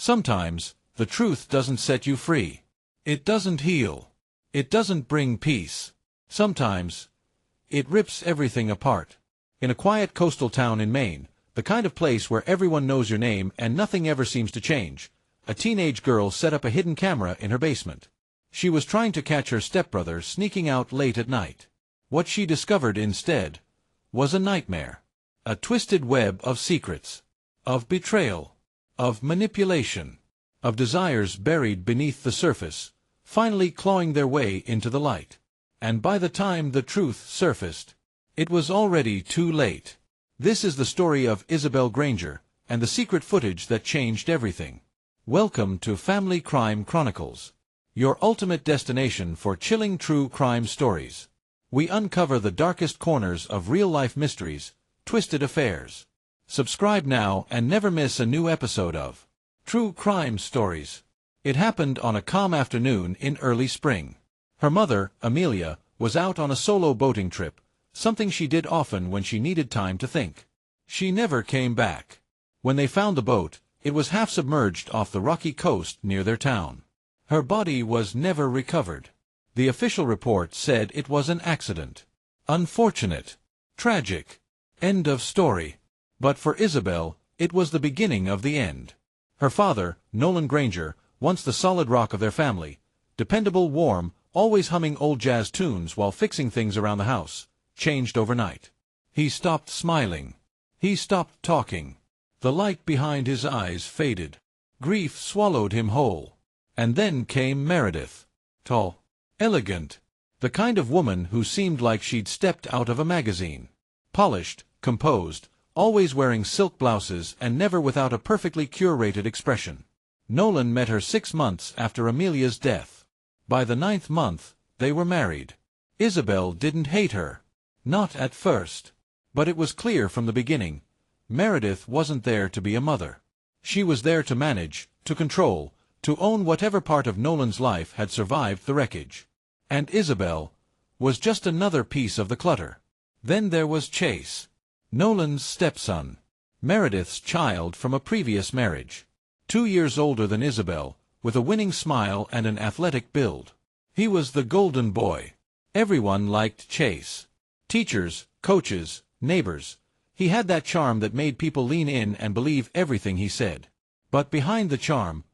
Sometimes, the truth doesn't set you free. It doesn't heal. It doesn't bring peace. Sometimes, it rips everything apart. In a quiet coastal town in Maine, the kind of place where everyone knows your name and nothing ever seems to change, a teenage girl set up a hidden camera in her basement. She was trying to catch her stepbrother sneaking out late at night. What she discovered instead was a nightmare. A twisted web of secrets, of betrayal, of manipulation, of desires buried beneath the surface, finally clawing their way into the light. And by the time the truth surfaced, it was already too late. This is the story of Isabelle Granger, and the secret footage that changed everything. Welcome to Family Crime Chronicles, your ultimate destination for chilling true crime stories. We uncover the darkest corners of real-life mysteries, twisted affairs. Subscribe now and never miss a new episode of True Crime Stories. It happened on a calm afternoon in early spring. Her mother, Amelia, was out on a solo boating trip, something she did often when she needed time to think. She never came back. When they found the boat, it was half submerged off the rocky coast near their town. Her body was never recovered. The official report said it was an accident. Unfortunate. Tragic. End of story. But for Isabelle, it was the beginning of the end. Her father, Nolan Granger, once the solid rock of their family, dependable, warm, always humming old jazz tunes while fixing things around the house, changed overnight. He stopped smiling. He stopped talking. The light behind his eyes faded. Grief swallowed him whole. And then came Meredith. Tall, elegant, the kind of woman who seemed like she'd stepped out of a magazine. Polished, composed, always wearing silk blouses and never without a perfectly curated expression. Nolan met her 6 months after Amelia's death. By the 9th month, they were married. Isabelle didn't hate her. Not at first. But it was clear from the beginning, Meredith wasn't there to be a mother. She was there to manage, to control, to own whatever part of Nolan's life had survived the wreckage. And Isabelle was just another piece of the clutter. Then there was Chase, Nolan's stepson, Meredith's child from a previous marriage. 2 years older than Isabelle, with a winning smile and an athletic build. He was the golden boy. Everyone liked Chase. Teachers, coaches, neighbors. He had that charm that made people lean in and believe everything he said. But behind the charm,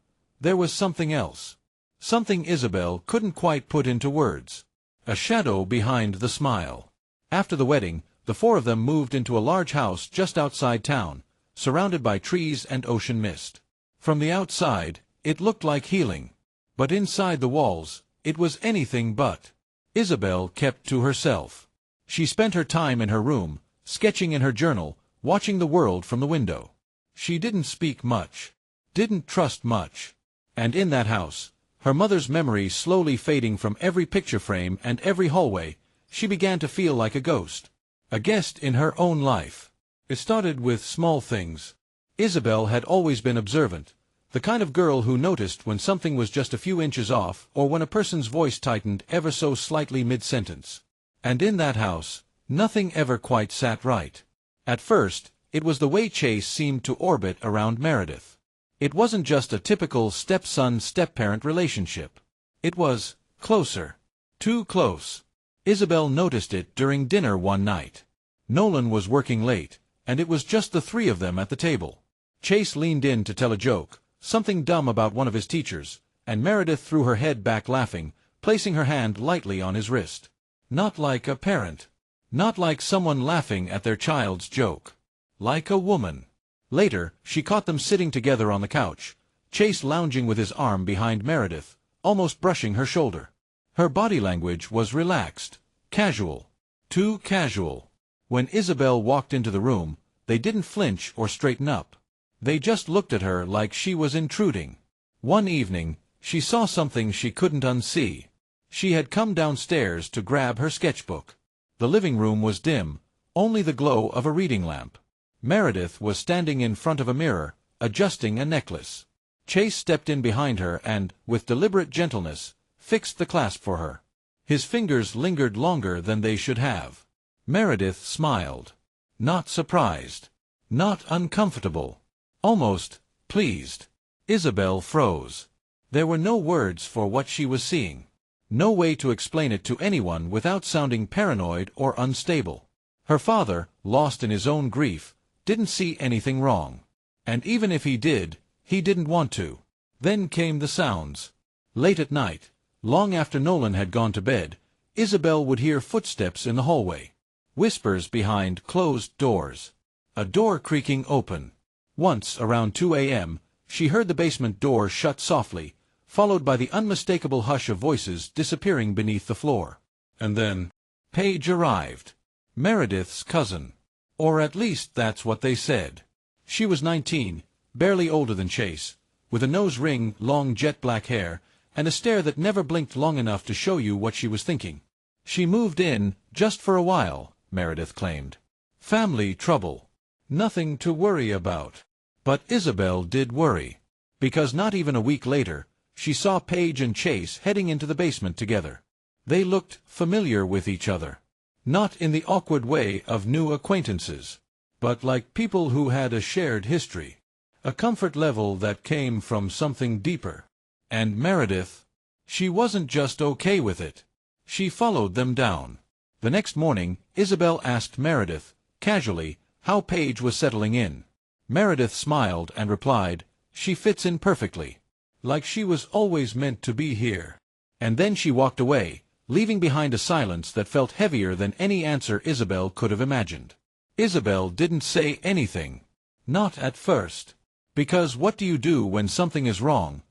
there was something else. Something Isabelle couldn't quite put into words. A shadow behind the smile. After the wedding, the 4 of them moved into a large house just outside town, surrounded by trees and ocean mist. From the outside, it looked like healing. But inside the walls, it was anything but. Isabelle kept to herself. She spent her time in her room, sketching in her journal, watching the world from the window. She didn't speak much. Didn't trust much. And in that house, her mother's memory slowly fading from every picture frame and every hallway, she began to feel like a ghost. A guest in her own life. It started with small things. Isabelle had always been observant, the kind of girl who noticed when something was just a few inches off or when a person's voice tightened ever so slightly mid-sentence. And in that house, nothing ever quite sat right. At first, it was the way Chase seemed to orbit around Meredith. It wasn't just a typical stepson-step-parent relationship. It was closer. Too close. Isabelle noticed it during dinner one night. Nolan was working late, and it was just the 3 of them at the table. Chase leaned in to tell a joke, something dumb about one of his teachers, and Meredith threw her head back laughing, placing her hand lightly on his wrist. Not like a parent. Not like someone laughing at their child's joke. Like a woman. Later, she caught them sitting together on the couch, Chase lounging with his arm behind Meredith, almost brushing her shoulder. Her body language was relaxed, casual. Too casual. When Isabelle walked into the room, they didn't flinch or straighten up. They just looked at her like she was intruding. One evening, she saw something she couldn't unsee. She had come downstairs to grab her sketchbook. The living room was dim, only the glow of a reading lamp. Meredith was standing in front of a mirror, adjusting a necklace. Chase stepped in behind her and, with deliberate gentleness, fixed the clasp for her. His fingers lingered longer than they should have. Meredith smiled. Not surprised. Not uncomfortable. Almost pleased. Isabelle froze. There were no words for what she was seeing. No way to explain it to anyone without sounding paranoid or unstable. Her father, lost in his own grief, didn't see anything wrong. And even if he did, he didn't want to. Then came the sounds. Late at night, long after Nolan had gone to bed, Isabelle would hear footsteps in the hallway. Whispers behind closed doors. A door creaking open. Once, around 2 a.m., she heard the basement door shut softly, followed by the unmistakable hush of voices disappearing beneath the floor. And then, Paige arrived. Meredith's cousin. Or at least that's what they said. She was 19, barely older than Chase, with a nose ring, long jet-black hair, and a stare that never blinked long enough to show you what she was thinking. She moved in, just for a while, Meredith claimed. Family trouble. Nothing to worry about. But Isabelle did worry. Because not even a week later, she saw Paige and Chase heading into the basement together. They looked familiar with each other. Not in the awkward way of new acquaintances, but like people who had a shared history. A comfort level that came from something deeper. And Meredith, she wasn't just okay with it. She followed them down. The next morning, Isabelle asked Meredith, casually, how Paige was settling in. Meredith smiled and replied, "She fits in perfectly. Like she was always meant to be here." And then she walked away, leaving behind a silence that felt heavier than any answer Isabelle could have imagined. Isabelle didn't say anything. Not at first. Because what do you do when something is wrong,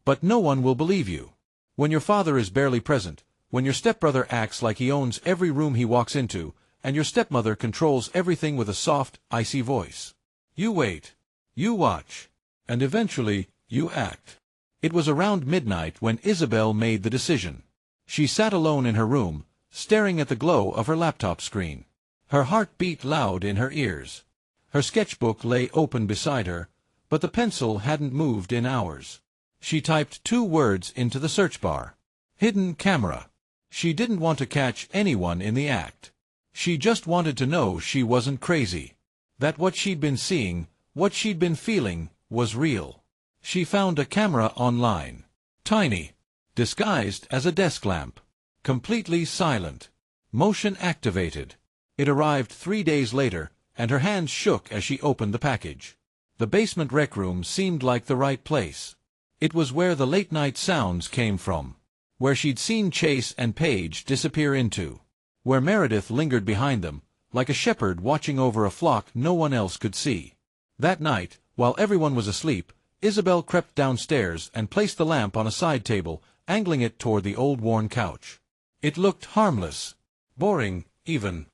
but no one will believe you? When your father is barely present, when your stepbrother acts like he owns every room he walks into, and your stepmother controls everything with a soft, icy voice. You wait. You watch. And eventually, you act. It was around midnight when Isabelle made the decision. She sat alone in her room, staring at the glow of her laptop screen. Her heart beat loud in her ears. Her sketchbook lay open beside her, but the pencil hadn't moved in hours. She typed 2 words into the search bar. Hidden camera. She didn't want to catch anyone in the act. She just wanted to know she wasn't crazy. That what she'd been seeing, what she'd been feeling, was real. She found a camera online. Tiny. Disguised as a desk lamp. Completely silent. Motion activated. It arrived 3 days later, and her hands shook as she opened the package. The basement rec room seemed like the right place. It was where the late-night sounds came from. Where she'd seen Chase and Paige disappear into. Where Meredith lingered behind them, like a shepherd watching over a flock no one else could see. That night, while everyone was asleep, Isabelle crept downstairs and placed the lamp on a side table, angling it toward the old worn couch. It looked harmless. Boring, even.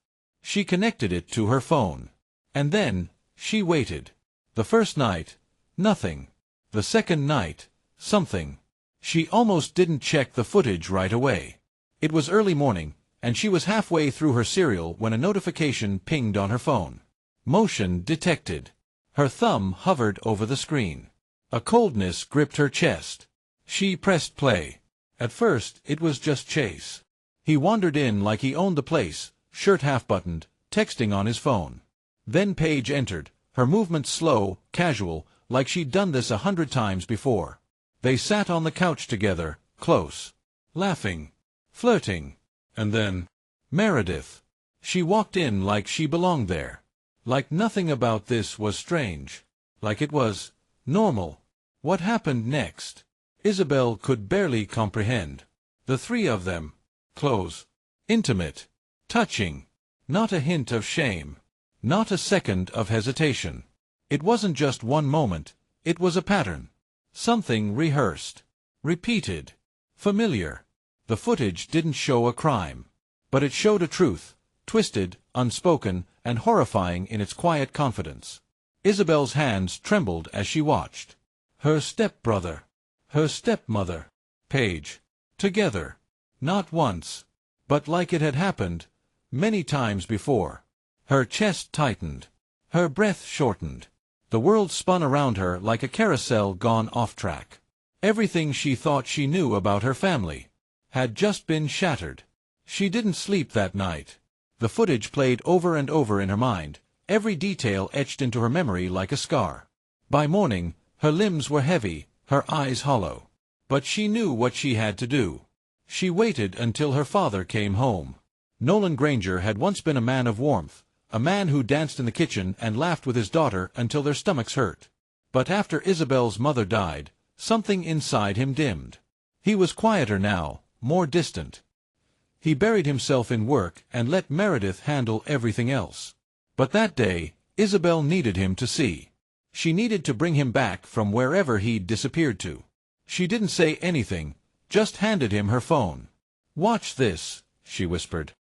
She connected it to her phone. And then, she waited. The first night, nothing. The second night, something. She almost didn't check the footage right away. It was early morning, and she was halfway through her cereal when a notification pinged on her phone. Motion detected. Her thumb hovered over the screen. A coldness gripped her chest. She pressed play. At first, it was just Chase. He wandered in like he owned the place, shirt half-buttoned, texting on his phone. Then Paige entered, her movements slow, casual, like she'd done this 100 times before. They sat on the couch together, close. Laughing. Flirting. And then, Meredith. She walked in like she belonged there. Like nothing about this was strange. Like it was normal. What happened next? Isabelle could barely comprehend. The 3 of them. Close. Intimate. Touching. Not a hint of shame. Not a second of hesitation. It wasn't just one moment. It was a pattern. Something rehearsed. Repeated. Familiar. The footage didn't show a crime. But it showed a truth, twisted, unspoken, and horrifying in its quiet confidence. Isabelle's hands trembled as she watched. Her stepbrother. Her stepmother. Paige. Together. Not once. But like it had happened many times before. Her chest tightened. Her breath shortened. The world spun around her like a carousel gone off track. Everything she thought she knew about her family had just been shattered. She didn't sleep that night. The footage played over and over in her mind, every detail etched into her memory like a scar. By morning, her limbs were heavy, her eyes hollow. But she knew what she had to do. She waited until her father came home. Nolan Granger had once been a man of warmth, a man who danced in the kitchen and laughed with his daughter until their stomachs hurt. But after Isabelle's mother died, something inside him dimmed. He was quieter now, more distant. He buried himself in work and let Meredith handle everything else. But that day, Isabelle needed him to see. She needed to bring him back from wherever he'd disappeared to. She didn't say anything, just handed him her phone. "Watch this," she whispered.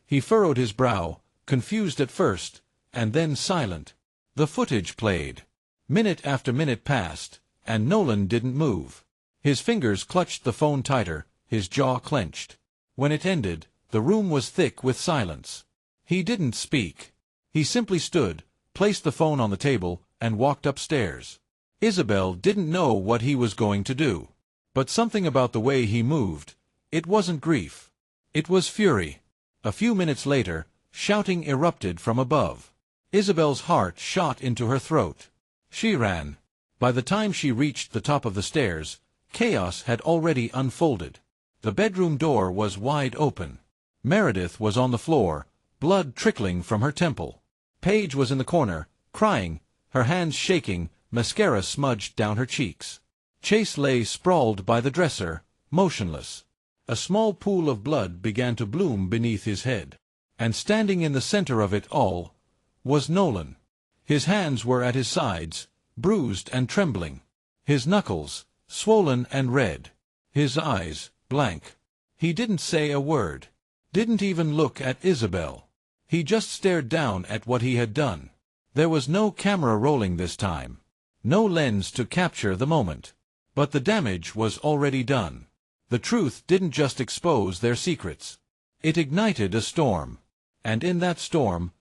He furrowed his brow, confused at first, and then silent. The footage played. Minute after minute passed, and Nolan didn't move. His fingers clutched the phone tighter, his jaw clenched. When it ended, the room was thick with silence. He didn't speak. He simply stood, placed the phone on the table, and walked upstairs. Isabelle didn't know what he was going to do. But something about the way he moved, it wasn't grief. It was fury. A few minutes later, shouting erupted from above. Isabelle's heart shot into her throat. She ran. By the time she reached the top of the stairs, chaos had already unfolded. The bedroom door was wide open. Meredith was on the floor, blood trickling from her temple. Paige was in the corner, crying, her hands shaking, mascara smudged down her cheeks. Chase lay sprawled by the dresser, motionless. A small pool of blood began to bloom beneath his head. And standing in the center of it all was Nolan. His hands were at his sides, bruised and trembling. His knuckles, swollen and red. His eyes, blank. He didn't say a word. Didn't even look at Isabelle. He just stared down at what he had done. There was no camera rolling this time. No lens to capture the moment. But the damage was already done. The truth didn't just expose their secrets. It ignited a storm. And in that storm,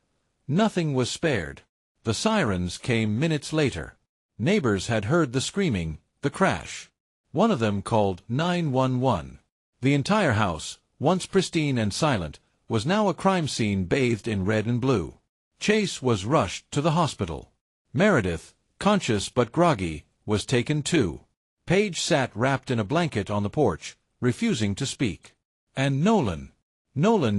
nothing was spared. The sirens came minutes later. Neighbors had heard the screaming, the crash. One of them called 911. The entire house, once pristine and silent, was now a crime scene bathed in red and blue. Chase was rushed to the hospital. Meredith, conscious but groggy, was taken too. Paige sat wrapped in a blanket on the porch, refusing to speak. And Nolan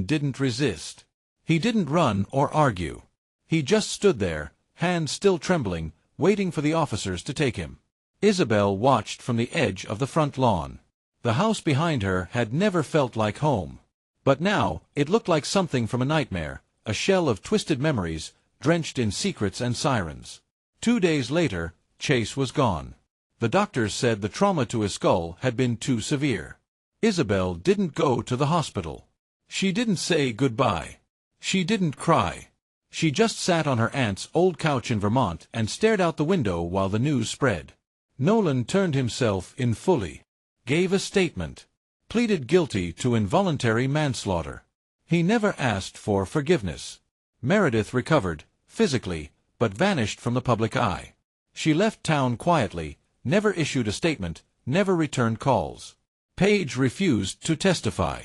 didn't resist. He didn't run or argue. He just stood there, hands still trembling, waiting for the officers to take him. Isabelle watched from the edge of the front lawn. The house behind her had never felt like home. But now, it looked like something from a nightmare, a shell of twisted memories, drenched in secrets and sirens. 2 days later, Chase was gone. The doctors said the trauma to his skull had been too severe. Isabelle didn't go to the hospital. She didn't say goodbye. She didn't cry. She just sat on her aunt's old couch in Vermont and stared out the window while the news spread. Nolan turned himself in fully. Gave a statement. Pleaded guilty to involuntary manslaughter. He never asked for forgiveness. Meredith recovered, physically, but vanished from the public eye. She left town quietly, never issued a statement, never returned calls. Paige refused to testify.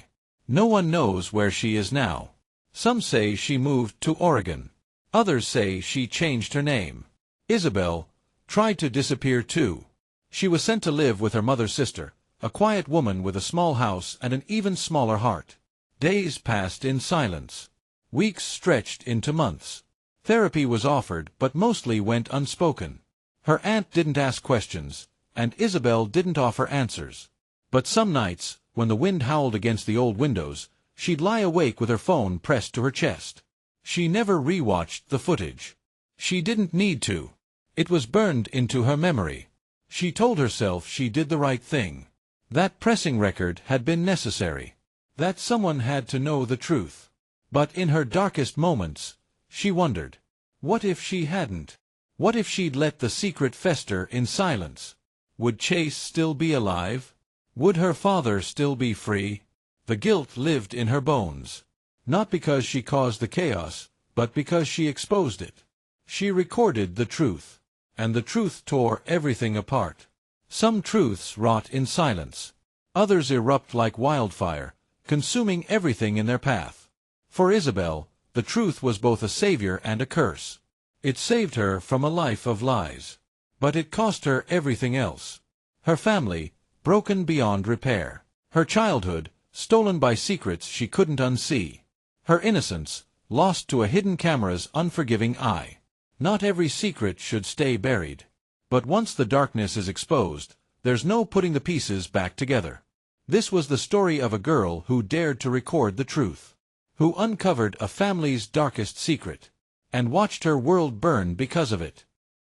No one knows where she is now. Some say she moved to Oregon. Others say she changed her name. Isabelle tried to disappear too. She was sent to live with her mother's sister, a quiet woman with a small house and an even smaller heart. Days passed in silence. Weeks stretched into months. Therapy was offered, but mostly went unspoken. Her aunt didn't ask questions, and Isabelle didn't offer answers. But some nights, when the wind howled against the old windows, she'd lie awake with her phone pressed to her chest. She never rewatched the footage. She didn't need to. It was burned into her memory. She told herself she did the right thing. That pressing record had been necessary. That someone had to know the truth. But in her darkest moments, she wondered, what if she hadn't? What if she'd let the secret fester in silence? Would Chase still be alive? Would her father still be free? The guilt lived in her bones. Not because she caused the chaos, but because she exposed it. She recorded the truth. And the truth tore everything apart. Some truths rot in silence. Others erupt like wildfire, consuming everything in their path. For Isabelle, the truth was both a savior and a curse. It saved her from a life of lies. But it cost her everything else. Her family, broken beyond repair. Her childhood, stolen by secrets she couldn't unsee. Her innocence, lost to a hidden camera's unforgiving eye. Not every secret should stay buried. But once the darkness is exposed, there's no putting the pieces back together. This was the story of a girl who dared to record the truth, who uncovered a family's darkest secret, and watched her world burn because of it.